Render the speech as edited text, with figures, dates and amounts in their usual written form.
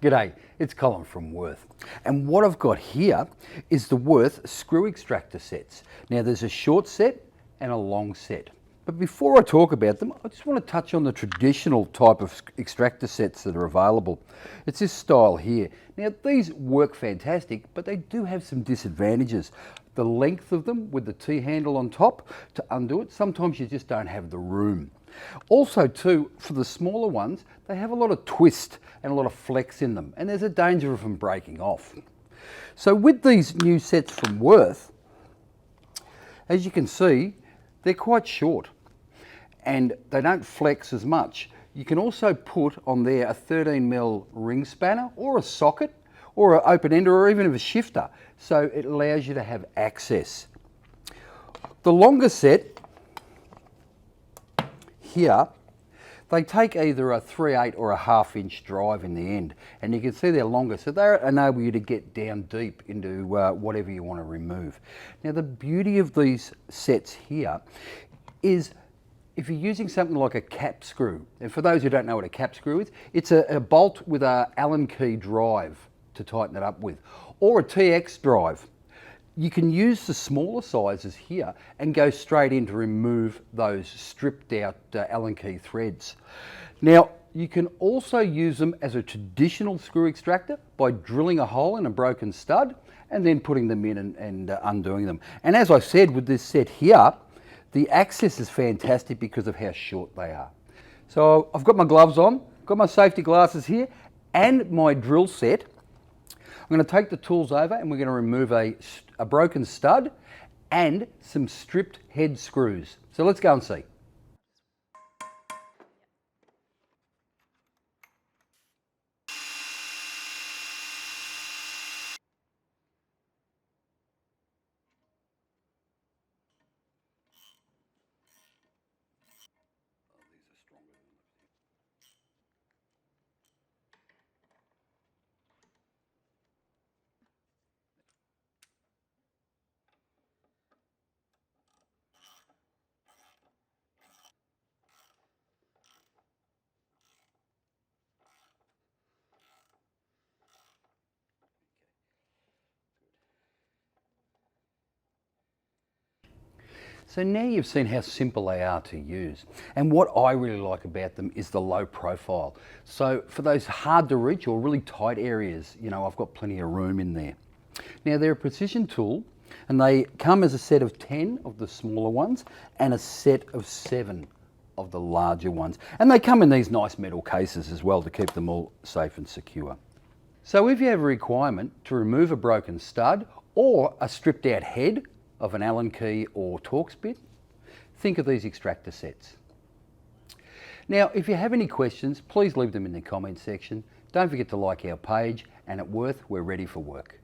G'day, it's Colin from Wurth. And what I've got here is the Wurth screw extractor sets. Now there's a short set and a long set. But before I talk about them, I just want to touch on the traditional type of extractor sets that are available. It's this style here. Now these work fantastic, but they do have some disadvantages. The length of them with the T-handle on top to undo it, sometimes you just don't have the room. Also too, for the smaller ones, they have a lot of twist and a lot of flex in them, and there's a danger of them breaking off. So with these new sets from Wurth, as you can see, they're quite short and they don't flex as much. You can also put on there a 13mm ring spanner or a socket or an open ender or even a shifter, so it allows you to have access. The longer set here, they take either a 3/8 or a 1/2 inch drive in the end, and you can see they're longer, so they enable you to get down deep into whatever you want to remove. Now the beauty of these sets here is if you're using something like a cap screw, and for those who don't know what a cap screw is, it's a bolt with an Allen key drive to tighten it up with, or a TX drive. You can use the smaller sizes here and go straight in to remove those stripped out Allen key threads. Now you can also use them as a traditional screw extractor by drilling a hole in a broken stud and then putting them in and undoing them. And as I said, with this set here, the access is fantastic because of how short they are. So I've got my gloves on, got my safety glasses here and my drill set. I'm going to take the tools over and we're going to remove a broken stud and some stripped head screws. So let's go and see. So now you've seen how simple they are to use. And what I really like about them is the low profile. So for those hard to reach or really tight areas, you know, I've got plenty of room in there. Now they're a precision tool and they come as a set of 10 of the smaller ones and a set of 7 of the larger ones. And they come in these nice metal cases as well to keep them all safe and secure. So if you have a requirement to remove a broken stud or a stripped out head of an Allen key or Torx bit, think of these extractor sets. Now, if you have any questions, please leave them in the comments section. Don't forget to like our page, and at Wurth, we're ready for work.